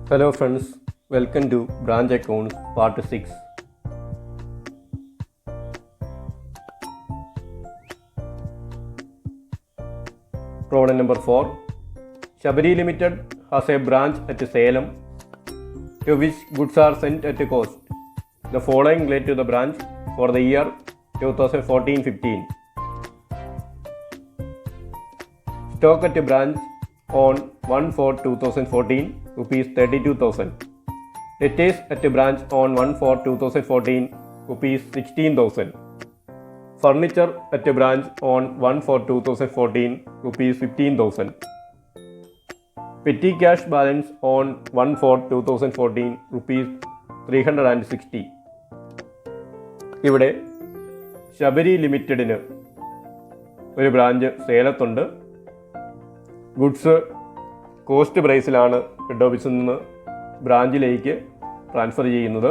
Hello friends, welcome to Branch Accounts Part 6. Problem number 4. Shabari Limited has a branch at Salem to which goods are sent at a cost. The following relate to the branch for the year 2014-15. Stock at a branch on 1/4/2014 rupees 32,000. Debtors at a branch on 1/4/2014 rupees 16,000. Furniture at a branch on 1/4/2014 rupees 15,000. Petty cash balance on 1/4/2014 rupees 360. ഇവിടെ ശബരി ലിമിറ്റഡിന് ഒരു branch സേലത്തുണ്ട്. Goods cost പ്രൈസിലാണ് head ഓഫീസിൽ നിന്ന് ബ്രാഞ്ചിലേക്ക് transfer ചെയ്യുന്നത്.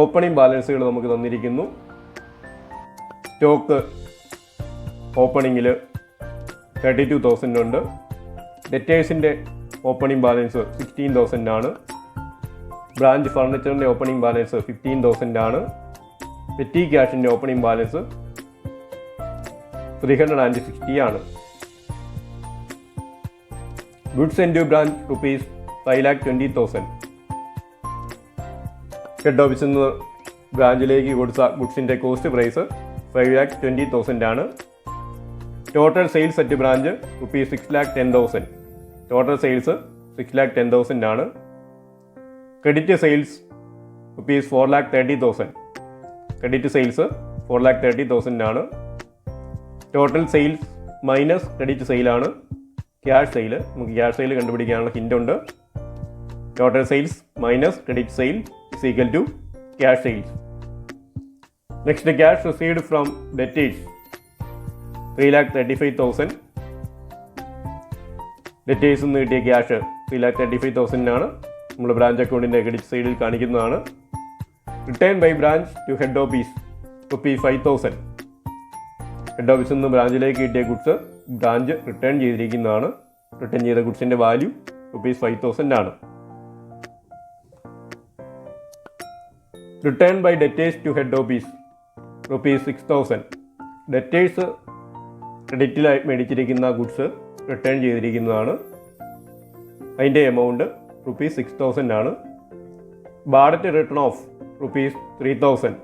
Opening ബാലൻസുകൾ നമുക്ക് തന്നിരിക്കുന്നു. Stock ഓപ്പണിങ്ങിൽ 32,000 ഉണ്ട്. ഡെറ്റേഴ്സിൻ്റെ opening balance 16,000 ആണ്. ബ്രാഞ്ച് ഫർണിച്ചറിൻ്റെ ഓപ്പണിംഗ് ബാലൻസ് 15,000 ആണ്. പെറ്റി ക്യാഷിൻ്റെ ഓപ്പണിംഗ് ബാലൻസ് 360 ആണ്. Goods sent to branch rupees 5,20,000. Head ഓഫീസിൽ നിന്ന് ബ്രാഞ്ചിലേക്ക് കൊടുത്ത ഗുഡ്സിൻ്റെ കോസ്റ്റ് പ്രൈസ് 5,20,000 ആണ്. Total sales at branch rupees 6,10,000. Total sales 6,10,000 ആണ്. Credit sales rupees 4,30,000. Credit sales 4,30,000 ആണ്. Total sales minus credit സെയിലാണ് cash sale. നമുക്ക് cash sale കണ്ടുപിടിക്കാനുള്ള hint ഉണ്ട്. Total sales minus credit sale is equal to cash sales. Next cash received from debtors 3,35,000. ഡെറ്റേഴ്സിൽ നിന്ന് കിട്ടിയ cash 3,35,000 ആണ്. നമ്മൾ branch അക്കൗണ്ടിൻ്റെ credit സൈഡിൽ കാണിക്കുന്നതാണ്. Return by branch to head office ₹5,000. ഹെഡ് ഓഫീസിൽ നിന്ന് ബ്രാഞ്ചിലേക്ക് കിട്ടിയ ഗുഡ്സ് ബ്രാഞ്ച് റിട്ടേൺ ചെയ്തിരിക്കുന്നതാണ്. റിട്ടേൺ ചെയ്ത ഗുഡ്സിൻ്റെ വാല്യൂ ₹5,000 ആണ്. Return by debtors to head office ₹6,000. ഡെറ്റേഴ്സ് ക്രെഡിറ്റിലായി മേടിച്ചിരിക്കുന്ന ഗുഡ്സ് റിട്ടേൺ ചെയ്തിരിക്കുന്നതാണ്. അതിൻ്റെ എമൗണ്ട് ₹6,000 ആണ്. Bad debt written off ₹3,000.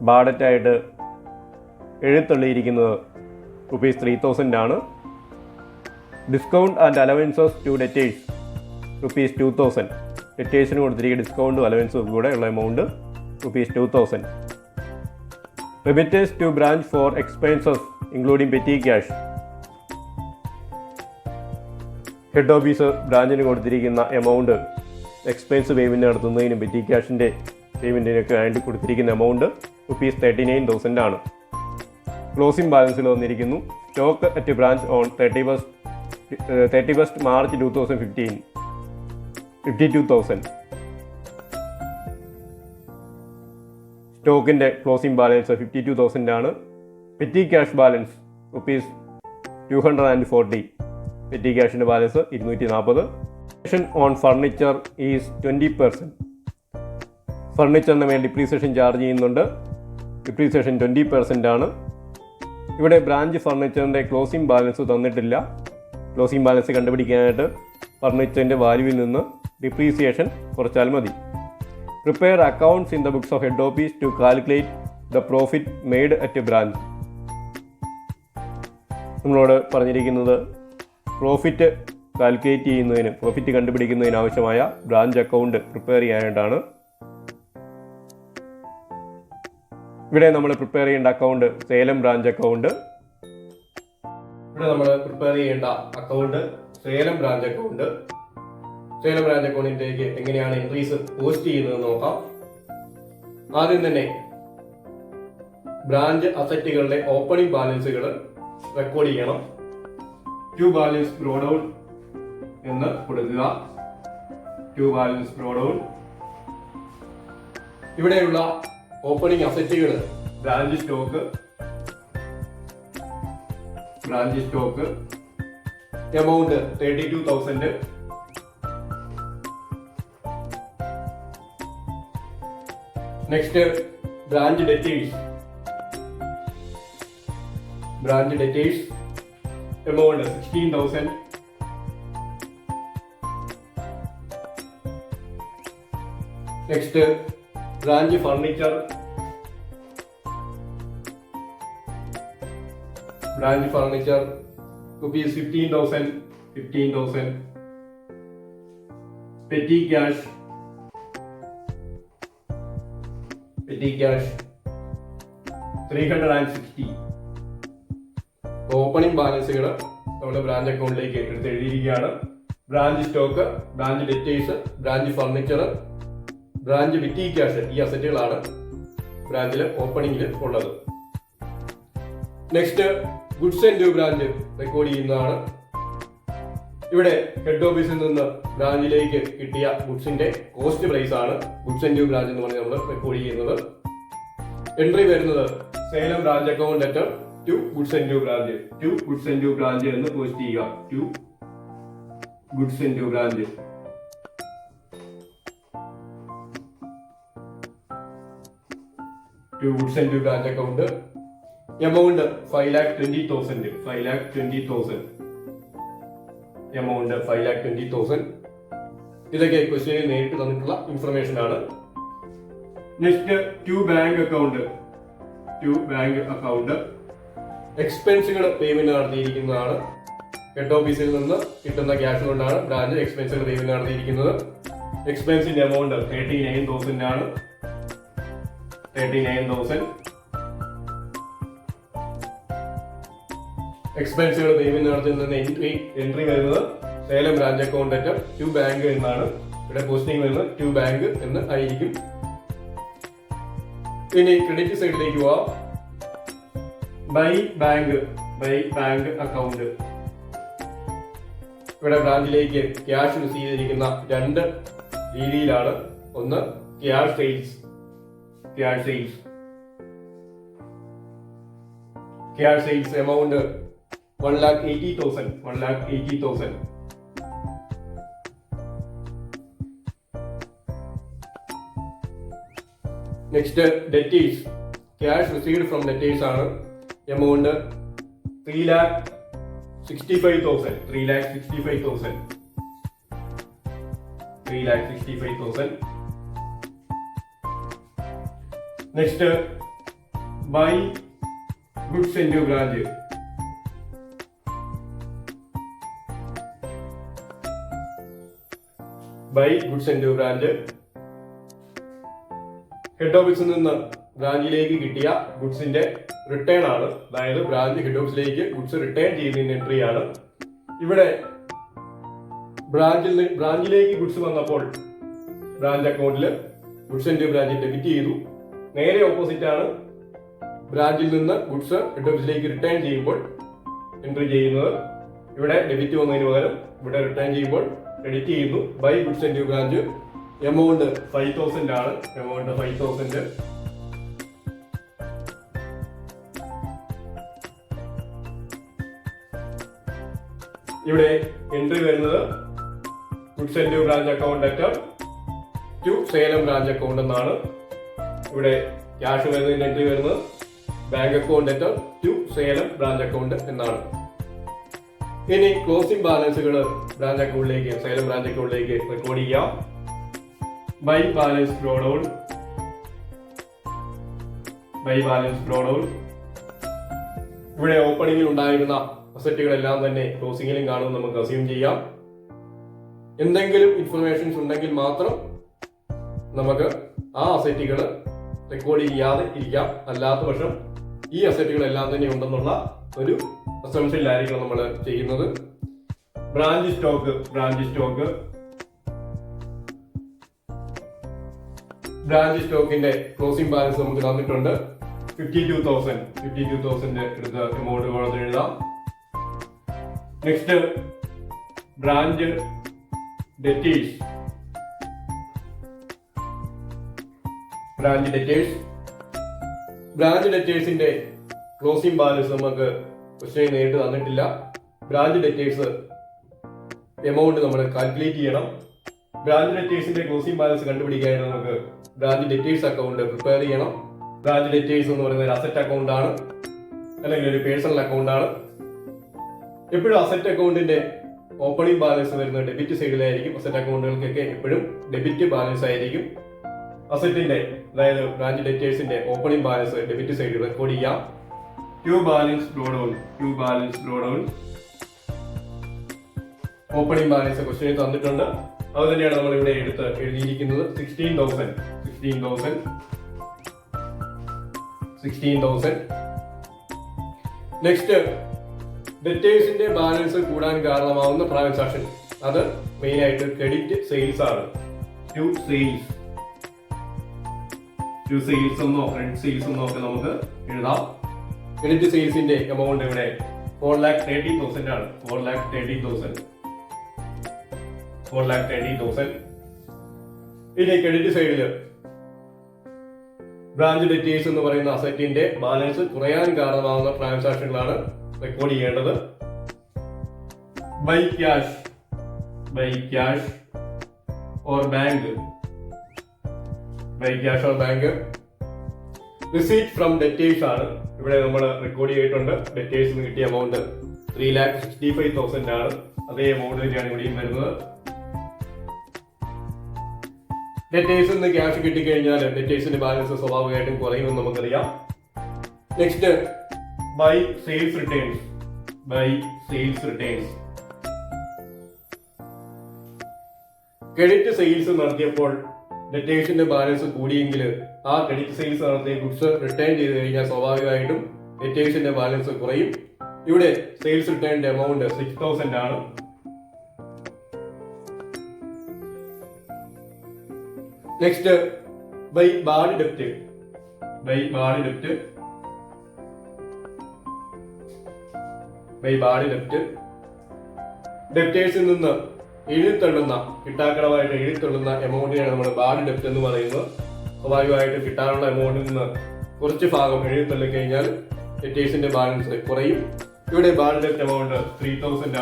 ബാഡറ്റായിട്ട് എഴുത്തള്ളിയിരിക്കുന്നത് ₹3,000 ആണ്. Discount and allowances to debtors ₹2,000. ഡെറ്റേഴ്സിന് കൊടുത്തിരിക്കുന്ന ഡിസ്കൗണ്ടും അലവൻസും കൂടെ ഉള്ള amount ₹2,000. Remittance to branch for expenses including petty cash. Head office ബ്രാഞ്ചിന് കൊടുത്തിരിക്കുന്ന എമൗണ്ട് എക്സ്പെൻസ് പേയ്മെൻറ്റ് നടത്തുന്നതിനും പെറ്റി ക്യാഷിൻ്റെ പേയ്മെൻറ്റിനൊക്കെ വേണ്ടി കൊടുത്തിരിക്കുന്ന എമൗണ്ട് ₹39,000 ആണ്. ക്ലോസിംഗ് ബാലൻസിൽ വന്നിരിക്കുന്നു. Stock at branch on 31st March 2015 52,000. സ്റ്റോക്കിൻ്റെ ക്ലോസിംഗ് ബാലൻസ് 52,000 ആണ്. Petty cash balance ₹240. പെറ്റി ക്യാഷിൻ്റെ ബാലൻസ് 240. On furniture is 20%. ഫർണിച്ചറിന് മേൽ ഡിപ്രീസിയേഷൻ ചാർജ് ചെയ്യുന്നുണ്ട്. ഡിപ്രീസിയേഷൻ 20% ആണ്. ഇവിടെ ബ്രാഞ്ച് ഫർണിച്ചറിൻ്റെ ക്ലോസിംഗ് ബാലൻസ് തന്നിട്ടില്ല. ക്ലോസിംഗ് ബാലൻസ് കണ്ടുപിടിക്കാനായിട്ട് ഫർണിച്ചറിൻ്റെ വാല്യൂവിൽ നിന്ന് ഡിപ്രീസിയേഷൻ കുറച്ചാൽ മതി. Prepare accounts in the books of head office to calculate the profit made at branch. നമ്മളോട് പറഞ്ഞിരിക്കുന്നത് പ്രോഫിറ്റ് കാൽക്കുലേറ്റ് ചെയ്യുന്നതിന്, പ്രോഫിറ്റ് കണ്ടുപിടിക്കുന്നതിന് ആവശ്യമായ ബ്രാഞ്ച് അക്കൗണ്ട് പ്രിപ്പയർ ചെയ്യാനായിട്ടാണ്. ഇവിടെ നമ്മൾ പ്രിപ്പയർ ചെയ്യേണ്ട അക്കൗണ്ട് സേലം ബ്രാഞ്ച് അക്കൗണ്ട്. ഇവിടെ നമ്മൾ പ്രിപ്പയർ ചെയ്യേണ്ട account Salem branch account. Salem branch അക്കൗണ്ടിലേക്ക് എങ്ങനെയാണ് എൻട്രീസ് പോസ്റ്റ് ചെയ്യുന്നത് നോക്കാം. ആദ്യം തന്നെ ബ്രാഞ്ച് അസറ്റുകളുടെ ഓപ്പണിംഗ് ബാലൻസുകൾ റെക്കോർഡ് ചെയ്യണം. ടു ബാലൻസ് ബ്രോഡൌൺ എന്ന് കൊടുക്കുക. To balance brought down. ഇവിടെയുള്ള ഓപ്പണിംഗ് അസറ്റുകൾ branch stock, amount 32,000. Next, branch debtors. Branch debtors amount 16,000. Next, branch furniture. Branch furniture rupees 15,000. 15,000. Petty cash. Petty cash 360. Opening balance നമ്മുടെ branch അക്കൗണ്ടിലേക്ക് എടുത്ത് എഴുതിയിരിക്കുകയാണ്. Branch stock, branch debtors, branch furniture, branch petty cash, ഈ അസറ്റുകളാണ് ബ്രാഞ്ചിൽ ഓപ്പണിംഗിൽ ഉള്ളത്. Next, goods and dew branch record ചെയ്യുന്നതാണ്. ഇവിടെ ഹെഡ് ഓഫീസിൽ നിന്ന് ബ്രാഞ്ചിലേക്ക് കിട്ടിയ ഗുഡ്സിന്റെ കോസ്റ്റ് പ്രൈസ് ആണ് ഗുഡ്സ് ആൻഡ് ഡ്യൂ ബ്രാഞ്ച് എന്ന് പറഞ്ഞ് നമ്മൾ റെക്കോർഡ് ചെയ്യുന്നത്. എൻട്രി വരുന്നത് Salem branch account letter to goods and dew branch. To goods and dew branch എന്ന് പോസ്റ്റ് ചെയ്യുക. To goods and dew branch. To goods and dew branch account. Amount 5,20,000. 5,20,000. Amount 5,20,000. ഇതൊക്കെ ക്വസ്റ്റ്യനിൽ നേരിട്ട് തന്നിട്ടുള്ള ഇൻഫർമേഷൻ ആണ്. Next, to bank account. To bank account എക്സ്പെൻസുകൾ payment നടത്തിയിരിക്കുന്നതാണ്. Head ഓഫീസിൽ നിന്ന് കിട്ടുന്ന ക്യാഷ് കൊണ്ടാണ് ബ്രാഞ്ച് എക്സ്പെൻസുകൾ പേയ്മെന്റ് നടത്തിയിരിക്കുന്നത്. എക്സ്പെൻസിന്റെ എമൗണ്ട് 39,000 ആണ്. 39,000. എക്സ്പെൻസുകൾ പേയ്മെന്റ് നടത്തുന്ന എൻട്രി വരുന്നത് Salem branch account at to bank എന്നാണ്. ഇവിടെ പോസ്റ്റിംഗ് വരുന്നത് ടു ബാങ്ക് എന്ന് ആയിരിക്കും. ഇനി ക്രെഡിറ്റ് സൈഡിലേക്ക് പോവാം. By bank account. ഇവിടെ ബ്രാഞ്ചിലേക്ക് ക്യാഷ് റിസീവ് ചെയ്തിരിക്കുന്ന രണ്ട് രീതിയിലാണ്. ഒന്ന് cash sales. Cash sales amount 1,80,000. 1,80,000. Next, debtors. Cash received from debtors ആണ്. Amount 3,65,000. 3,65,000. 3,65,000. Next, by goods and dew branch. By goods and dew branch head ഓഫീസിൽ നിന്ന് ബ്രാഞ്ചിലേക്ക് കിട്ടിയ ഗുഡ്സിന്റെ റിട്ടേൺ ആണ്. അതായത് ബ്രാഞ്ച് ഹെഡ് ഓഫീസിലേക്ക് ഗുഡ്സ് റിട്ടേൺ ചെയ്യുന്നതിന്റെ എൻട്രി ആണ്. ഇവിടെ ബ്രാഞ്ചിലേക്ക് ഗുഡ്സ് വന്നപ്പോൾ ബ്രാഞ്ച് അക്കൗണ്ടിൽ goods and dew branch debit ചെയ്തു. നേരെ ഓപ്പോസിറ്റ് ആണ് ബ്രാഞ്ചിൽ നിന്ന് ഗുഡ്സ് ഹെഡ് ഓഫീസിലേക്ക് റിട്ടേൺ ചെയ്യുമ്പോൾ എൻട്രി ചെയ്യുന്നത്. ഇവിടെ ഡെബിറ്റ് വന്നതിന് പകരം ഇവിടെ റിട്ടേൺ ചെയ്യുമ്പോൾ ക്രെഡിറ്റ് ചെയ്യുന്നു. By goods and dew branch amount 5,000 ആണ്. എമൗണ്ട് 5,000. ഇവിടെ എൻട്രി വരുന്നത് goods and dew branch account at to Salem branch account എന്നാണ്. ഇവിടെ ക്യാഷ് വരുന്നതിന്റെ എൻട്രി വരുന്നത് bank account at to Salem branch account എന്നാണ്. ഇനി ക്ലോസിംഗ് ബാലൻസുകൾ ബ്രാഞ്ച് അക്കൗണ്ടിലേക്ക്, സേലം ബ്രാഞ്ച് അക്കൗണ്ടിലേക്ക് റെക്കോർഡ് ചെയ്യാം. By balance draw down. ഇവിടെ ഓപ്പണിംഗിൽ ഉണ്ടായിരുന്ന അസറ്റുകളെല്ലാം തന്നെ ക്ലോസിംഗിലും കാണുമെന്ന് നമുക്ക് അസ്യൂം ചെയ്യാം. എന്തെങ്കിലും ഇൻഫർമേഷൻസ് ഉണ്ടെങ്കിൽ മാത്രം നമുക്ക് ആ അസറ്റുകൾ റെക്കോർഡ് ചെയ്യാതെ ഇരിക്കാം. അല്ലാത്ത പക്ഷം ഈ അസറ്റുകളെല്ലാം തന്നെ ഉണ്ടെന്നുള്ള ഒരു അസംഷനിലായിരിക്കണം നമ്മൾ ചെയ്യുന്നത്. ബ്രാഞ്ച് സ്റ്റോക്കിന്റെ ക്ലോസിംഗ് ബാലൻസ് നമുക്ക് തന്നിട്ടുണ്ട്. 52,000 എടുത്ത് എമൗണ്ട് കൊടുത്ത് എഴുതാം. Next, branch debtors. ബ്രാഞ്ച് ഡെറ്റേഴ്സിന്റെ ക്ലോസിംഗ് ബാലൻസ് നമുക്ക് ക്വസ്റ്റ്യൻ നേരിട്ട് തന്നിട്ടില്ല. ബ്രാഞ്ച് ഡെറ്റേഴ്സ് എമൗണ്ട് നമ്മൾ കാൽക്കുലേറ്റ് ചെയ്യണം. ബ്രാഞ്ച് ഡെറ്റേഴ്സിന്റെ ക്ലോസിംഗ് ബാലൻസ് കണ്ടുപിടിക്കാനായിട്ട് നമുക്ക് ബ്രാഞ്ച് ഡെറ്റേഴ്സ് അക്കൗണ്ട് പ്രിപ്പയർ ചെയ്യണം. ബ്രാഞ്ച് ഡെറ്റേഴ്സ് എന്ന് പറയുന്നത് ഒരു അസറ്റ് അക്കൗണ്ട് ആണ്, അല്ലെങ്കിൽ ഒരു പേഴ്സണൽ അക്കൗണ്ട് ആണ്. എപ്പോഴും അസറ്റ് അക്കൗണ്ടിന്റെ ഓപ്പണിംഗ് ബാലൻസ് വരുന്നത് ഡെബിറ്റ് സൈഡിലായിരിക്കും. അസറ്റ് അക്കൗണ്ടുകൾക്കൊക്കെ എപ്പോഴും ഡെബിറ്റ് ബാലൻസ് ആയിരിക്കും. അസറ്റിന്റെ, അതായത് ബ്രാഞ്ച് ഡെറ്റേഴ്സിന്റെ ഓപ്പണിംഗ് ബാലൻസ് ഡെബിറ്റ് സൈഡിൽ റെക്കോർഡ് ചെയ്യാം. ക്യൂ balance draw down opening balance question തന്നിട്ടുണ്ട്. അത് തന്നെയാണ് നമ്മൾ ഇവിടെ എഴുതിയിരിക്കുന്നത്. 16,000. നെക്സ്റ്റ്, ഡെറ്റേഴ്സിന്റെ ബാലൻസ് കൂടാൻ കാരണമാവുന്ന ട്രാൻസാക്ഷൻ, അത് മെയിൻ ആയിട്ട് ക്രെഡിറ്റ് സെയിൽസ് ആണ്. ടു സെയിൽസ് എന്നോ ക്രെഡിറ്റ് സെയിൽസ് എന്നോ ഒക്കെ നമുക്ക് എഴുതാം. ക്രെഡിറ്റ് സെയിൽസിന്റെ എമൗണ്ട് ഇവിടെ 4,30,000 ആണ്. 4,30,000. ഇനി ക്രെഡിറ്റ് സൈഡില് ബ്രാഞ്ച് ഡെറ്റേഴ്സ് എന്ന് പറയുന്ന അസറ്റിന്റെ ബാലൻസ് കുറയാൻ കാരണമാകുന്ന ട്രാൻസാക്ഷനുകളാണ് റെക്കോർഡ് ചെയ്യേണ്ടത്. By cash or bank. Receipt from debtors ആണ് ഇവിടെ നമ്മൾ റെക്കോർഡ് ചെയ്തിട്ടുണ്ട്. ഡെറ്റേഴ്സ് കിട്ടിയ എമൗണ്ട് 3,65,000 ആണ്. അതേ എമൗണ്ട് തന്നെയാണ് ഇവിടെയും വരുന്നത്. ഡെറ്റേഴ്സിൽ നിന്ന് ക്യാഷ് കിട്ടിക്കഴിഞ്ഞാൽ ഡെറ്റേഴ്സിന്റെ ബാലൻസ് സ്വാഭാവികമായിട്ടും കുറയുമെന്ന് നമുക്കറിയാം. Next, by sales returns. Credit sales നടത്തിയപ്പോൾ ഡെറ്റേഴ്സിന്റെ ബാലൻസ് കൂടിയെങ്കിൽ ആ ക്രെഡിറ്റ് സെയിൽസ് നടത്തിയ ഗുഡ്സ് റിട്ടേൺ ചെയ്ത് കഴിഞ്ഞാൽ സ്വാഭാവികമായിട്ടും ഡെറ്റേഴ്സിന്റെ ബാലൻസ് കുറയും. ഇവിടെ സെയിൽസ് റിട്ടേണിന്റെ എമൗണ്ട് 6,000 ആണ്. നെക്സ്റ്റ്, ബൈ ബാഡ് ഡെപ്റ്റ്. ഡെപ്റ്റേഴ്സിൽ നിന്ന് കിട്ടാക്കടമായിട്ട് എഴുതിത്തള്ളുന്ന എമൗണ്ടിനെയാണ് നമ്മൾ ബാഡ് ഡെപ്റ്റ് എന്ന് പറയുന്നത്. സ്വാഭാവികമായിട്ട് കിട്ടാനുള്ള എമൗണ്ടിൽ നിന്ന് കുറച്ച് ഭാഗം എഴുതിത്തള്ളി കഴിഞ്ഞാൽ ഡെപ്റ്റേഴ്സിന്റെ ബാലൻസ് കുറയും. ഇവിടെ ബാഡ് ഡെപ്റ്റ് എമൗണ്ട് 3,000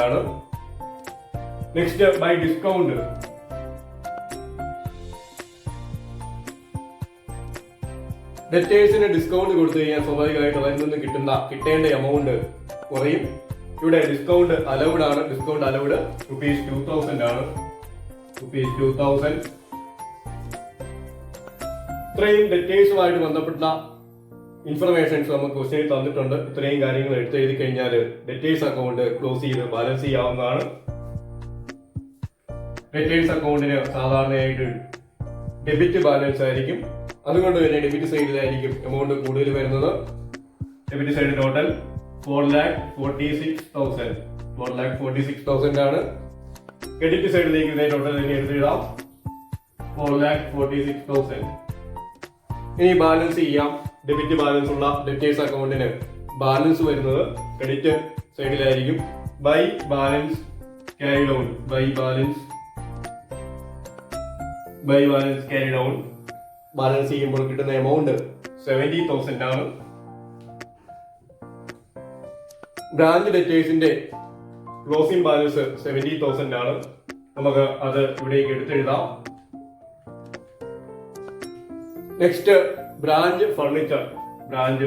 ആണ്. Next, by discount. ഡെറ്റേഴ്സിന് ഡിസ്കൗണ്ട് കൊടുത്തു കഴിഞ്ഞാൽ സ്വാഭാവികമായിട്ട് അതിൽ നിന്ന് കിട്ടേണ്ട എമൗണ്ട് കുറയും. ഇവിടെ ഡിസ്കൗണ്ട് അലൗഡ് ആണ്. ഡിസ്കൗണ്ട് അലൗഡ് ₹2,000 ആണ്. ₹2,000. ഇത്രയും ഡെറ്റേഴ്സുമായിട്ട് ബന്ധപ്പെട്ട ഇൻഫർമേഷൻസ് നമുക്ക് ക്വസ്റ്റ്യനിൽ തന്നിട്ടുണ്ട്. ഇത്രയും കാര്യങ്ങൾ എടുത്തെഴുതി കഴിഞ്ഞാൽ ഡെറ്റേഴ്സ് അക്കൗണ്ട് ക്ലോസ് ചെയ്ത് ബാലൻസ് ചെയ്യാവുന്നതാണ്. ഡെറ്റേഴ്സ് അക്കൗണ്ടിന് സാധാരണയായിട്ട് ഡെബിറ്റ് ബാലൻസ് ആയിരിക്കും. അതുകൊണ്ട് തന്നെ ഡെബിറ്റ് സൈഡിലായിരിക്കും എമൗണ്ട് കൂടുതൽ വരുന്നത്. ഡെബിറ്റ് സൈഡ് ടോട്ടൽ 4,46,000 ആണ്. ക്രെഡിറ്റ് സൈഡിലേക്ക് ഇതേ ടോട്ടൽ തന്നെ എടുത്തിടാം, 4,46,000. ഇനി ബാലൻസ് ചെയ്യാം. ഡെബിറ്റ് ബാലൻസ് ഉള്ള ഡെറ്റേഴ്സ് അക്കൗണ്ടിന് ബാലൻസ് വരുന്നത് ക്രെഡിറ്റ് സൈഡിലായിരിക്കും. By balance carry down. Balance ചെയ്യുമ്പോൾ കിട്ടുന്ന എമൗണ്ട് 70,000 ആണ്. ബ്രാഞ്ച് ഡെറ്റേഴ്സിന്റെ ക്ലോസിംഗ് ബാലൻസ് 70,000 ആണ്. നമുക്ക് അത് ഇവിടേക്ക് എടുത്തെഴുതാം. Next, branch furniture. ബ്രാഞ്ച്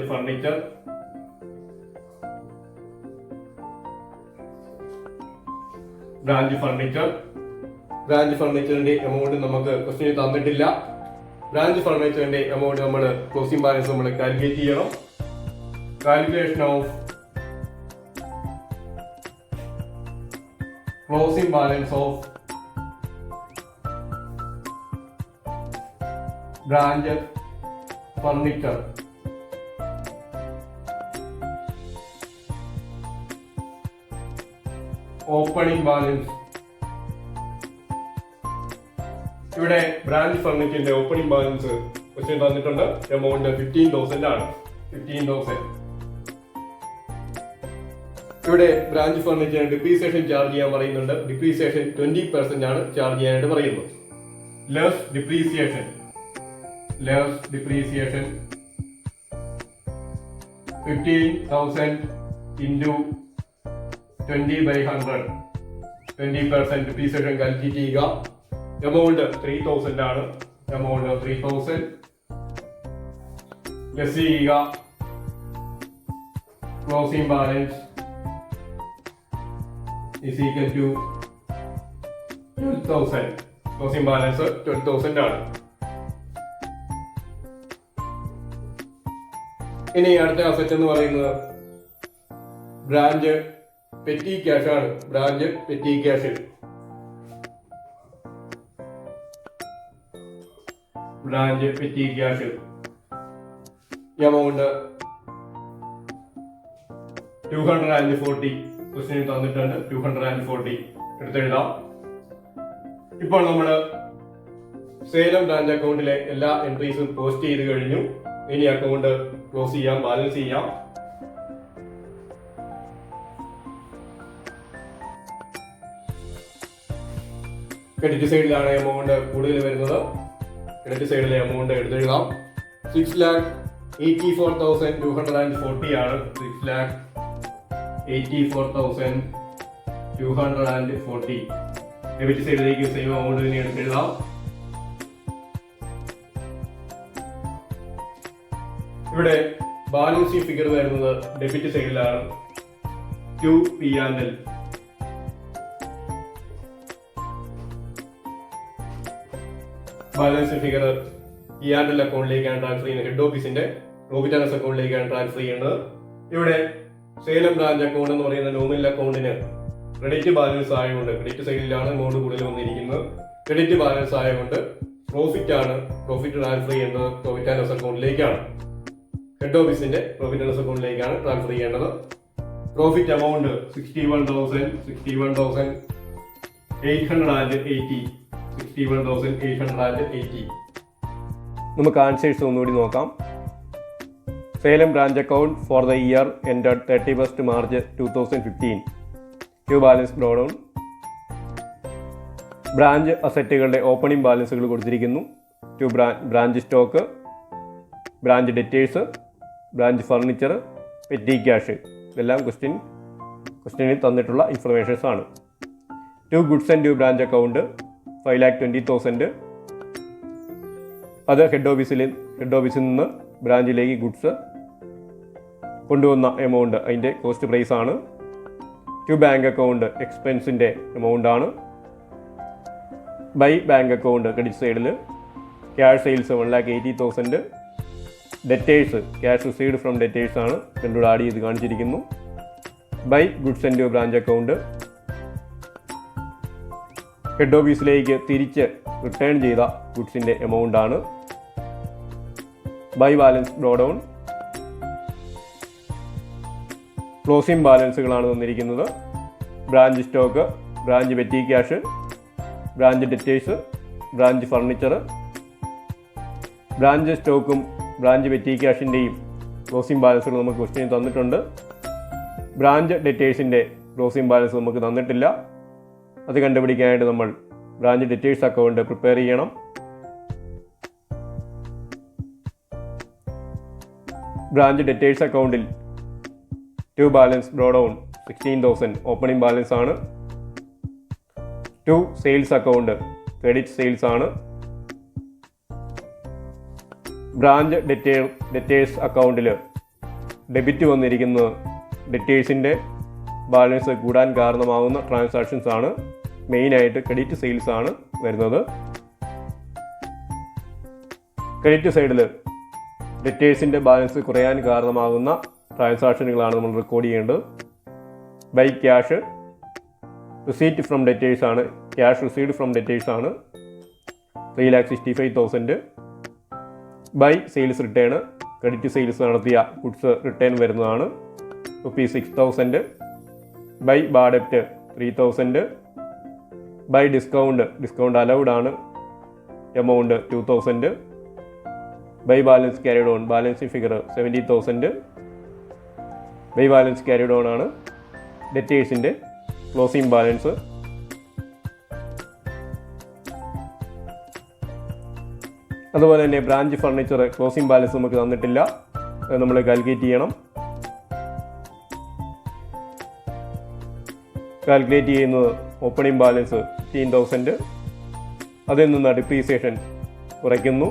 ഫർണിച്ചറിന്റെ എമൗണ്ട് നമുക്ക് ക്വസ്റ്റ്യൻ തന്നിട്ടില്ല. ബ്രാഞ്ച് ഫർണിച്ചറിന്റെ എമൗണ്ട് നമ്മൾ ക്ലോസിംഗ് ബാലൻസ് നമ്മൾ കാൽക്കുലേറ്റ് ചെയ്യണം. Calculation of closing balance of branch furniture. Opening balance. ഇവിടെ ബ്രാഞ്ച് ഫർണിച്ചറിന്റെ ഓപ്പണിംഗ് ബാലൻസ് ക്വസ്റ്റ്യൻ തന്നിട്ടുണ്ട്. എമൗണ്ട് 15,000 ആണ്. 15,000. ഇവിടെ ബ്രാഞ്ച് ഫർണിച്ചറിന് ഡിപ്രീസിയേഷൻ ചാർജ് ചെയ്യാൻ പറയുന്നുണ്ട്. ഡിപ്രീസിയേഷൻ 20% ആണ് ചാർജ് ചെയ്യാനായിട്ട് പറയുന്നത്. Less depreciation 15,000 into 20/100 20% depreciation calculate ചെയ്യുക. എമൗണ്ട് 3000 ആണ്. എമൗണ്ട് 3000 ലെസ് ചെയ്യുക. Closing balance is equal to 12,000. Closing balance 12,000 ആണ്. ഇനി അടുത്ത അസറ്റ് എന്ന് പറയുന്നത് ബ്രാഞ്ച് പെറ്റി ക്യാഷ് ആണ്. Branch petty cash amount 240 question തന്നിട്ടുണ്ട്. 240 എടുത്തെഴുതാം. ഇപ്പോൾ നമ്മൾ സേലം ബ്രാഞ്ച് അക്കൗണ്ടിലെ എല്ലാ എൻട്രീസും പോസ്റ്റ് ചെയ്ത് കഴിഞ്ഞു. ഇനി അക്കൗണ്ട് ക്ലോസ് ചെയ്യാം, ബാലൻസ് ചെയ്യാം. ക്രെഡിറ്റ് സൈഡിലാണ് എമൗണ്ട് കൂടുതൽ വരുന്നത്. ക്രെഡിറ്റ് സൈഡിലെ എമൗണ്ട് എടുത്തെഴുതാം. 6,84,240 ആണ്. 6,84,240. ഡെബിറ്റ് സൈഡിലേക്ക് സെയിം എമൗണ്ട് തന്നെ എടുത്തെഴുതാം. ഇവിടെ ബാലൻസിംഗ് ഫിഗർ വരുന്നത് ഡെബിറ്റ് സൈഡിലാണ്. 2 P&L. ബാലൻസ് ഫിഗർ P&L അക്കൗണ്ടിലേക്കാണ് ട്രാൻസ്ഫർ ചെയ്യുന്നത്. ഹെഡ് ഓഫീസിന്റെ പ്രോഫിറ്റ് ആൻഡ് ലോസ് അക്കൗണ്ടിലേക്കാണ് ട്രാൻസ്ഫർ ചെയ്യുന്നത്. ഇവിടെ സേലം ബ്രാഞ്ച് അക്കൗണ്ട് എന്ന് പറയുന്ന നോമിനൽ അക്കൗണ്ടിന് ക്രെഡിറ്റ് ബാലൻസ് ആയതുകൊണ്ട് ക്രെഡിറ്റ് സൈഡിലാണ് എമൗണ്ട് കൂടുതൽ വന്നിരിക്കുന്നത്. ക്രെഡിറ്റ് ബാലൻസ് ആയതുകൊണ്ട് പ്രോഫിറ്റ് ട്രാൻസ്ഫർ ചെയ്യുന്നത് പ്രോഫിറ്റ് ആൻഡ് ലോസ് അക്കൗണ്ടിലേക്കാണ്. ഹെഡ് ഓഫീസിന്റെ പ്രോഫിറ്റ് ആൻഡ് ലോസ് അക്കൗണ്ടിലേക്കാണ് ട്രാൻസ്ഫർ ചെയ്യേണ്ടത്. Profit amount 61,880. നമുക്ക് ആൻസേഴ്സ് ഒന്നുകൂടി നോക്കാം. Salem branch account for the year ended 31st March 2015. Q balance drawdown. Branch അസറ്റുകളുടെ ഓപ്പണിംഗ് ബാലൻസുകൾ കൊടുത്തിരിക്കുന്നു. Branch stock, branch debtors, branch furniture, petty cash. ഇതെല്ലാം ക്വസ്റ്റ്യനിൽ തന്നിട്ടുള്ള ഇൻഫർമേഷൻസ് ആണ്. Goods and dew branch account 5,20,000. അത് ഹെഡ് ഓഫീസിൽ നിന്ന് ബ്രാഞ്ചിലേക്ക് ഗുഡ്സ് കൊണ്ടുവന്ന എമൗണ്ട്, അതിൻ്റെ കോസ്റ്റ് പ്രൈസ് ആണ്. ബാങ്ക് അക്കൗണ്ട് എക്സ്പെൻസിൻ്റെ എമൗണ്ട് ആണ്. ബൈ ബാങ്ക് അക്കൗണ്ട് ക്രെഡിറ്റ് സൈഡിൽ cash sales 1,80,000. Debtors cash received from debtors ആണ്, രണ്ടുകൂടെ ആഡ് ചെയ്ത് കാണിച്ചിരിക്കുന്നു. By goods and dew branch account head ഓഫീസിലേക്ക് തിരിച്ച് റിട്ടേൺ ചെയ്ത ഗുഡ്സിൻ്റെ എമൗണ്ട് ആണ്. By balance drawdown. ക്ലോസിംഗ് ബാലൻസുകളാണ് തന്നിരിക്കുന്നത്. Branch stock, branch petty cash, branch debtors, branch furniture. Branch സ്റ്റോക്കും ബ്രാഞ്ച് പെറ്റി ക്യാഷിൻ്റെയും ക്ലോസിംഗ് ബാലൻസുകൾ നമുക്ക് ക്വസ്റ്റ്യൻ തന്നിട്ടുണ്ട്. ബ്രാഞ്ച് ഡെറ്റേഴ്സിൻ്റെ ക്ലോസിംഗ് ബാലൻസ് നമുക്ക് തന്നിട്ടില്ല. അത് കണ്ടുപിടിക്കാനായിട്ട് നമ്മൾ ബ്രാഞ്ച് ഡെറ്റേഴ്സ് അക്കൗണ്ട് പ്രിപ്പയർ ചെയ്യണം. ബ്രാഞ്ച് ഡെറ്റേഴ്സ് അക്കൗണ്ടിൽ ബാലൻസ് ഡ്രോഡൗൺ 16,000 ഓപ്പണിംഗ് ബാലൻസ് ആണ്. സെയിൽസ് അക്കൗണ്ട് ക്രെഡിറ്റ് സെയിൽസ് ആണ്. ബ്രാഞ്ച് ഡെറ്റേഴ്സ് അക്കൗണ്ടിൽ ഡെബിറ്റ് വന്നിരിക്കുന്നത് ഡെറ്റേഴ്സിൻ്റെ ബാലൻസ് കൂടാൻ കാരണമാകുന്ന ട്രാൻസാക്ഷൻസ് ആണ്. മെയിനായിട്ട് ക്രെഡിറ്റ് സെയിൽസ് ആണ് വരുന്നത്. ക്രെഡിറ്റ് സൈഡിൽ ഡെറ്റേഴ്സിൻ്റെ ബാലൻസ് കുറയാൻ കാരണമാകുന്ന ട്രാൻസാക്ഷനുകളാണ് നമ്മൾ റെക്കോർഡ് ചെയ്യേണ്ടത്. By cash receipt from debtors ആണ്. ക്യാഷ് റിസീവ്ഡ് ഫ്രം ഡെറ്റേഴ്സ് ആണ് 3,65,000. By sales return, credit sales നടത്തിയ ഗുഡ്സ് റിട്ടേൺ വരുന്നതാണ് ₹6,000. ബൈ ബാഡ് ഡെപ്റ്റ് 3,000. ബൈ ഡിസ്കൗണ്ട് അലൗഡ് ആണ്, amount 2,000. By balance carried on, balancing figure 70,000. By balance carried on ആണ് ഡെറ്റേഴ്സിൻ്റെ closing balance. അതുപോലെ തന്നെ ബ്രാഞ്ച് ഫർണിച്ചർ ക്ലോസിംഗ് ബാലൻസ് നമുക്ക് തന്നിട്ടില്ല, അത് നമ്മൾ കാൽക്കുലേറ്റ് ചെയ്യണം. കാൽക്കുലേറ്റ് ചെയ്യുന്നത് ഓപ്പണിംഗ് ബാലൻസ് 15,000, അതിൽ നിന്ന് ഡിപ്രീസിയേഷൻ കുറയ്ക്കുന്നു.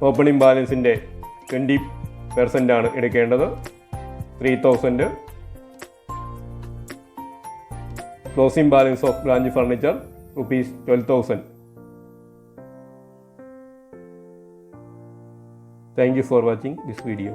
ഓപ്പണിംഗ് ബാലൻസിൻ്റെ 20% എടുക്കേണ്ടത്, 3,000. Closing balance of branch furniture ₹12,000. Thank you for watching this video.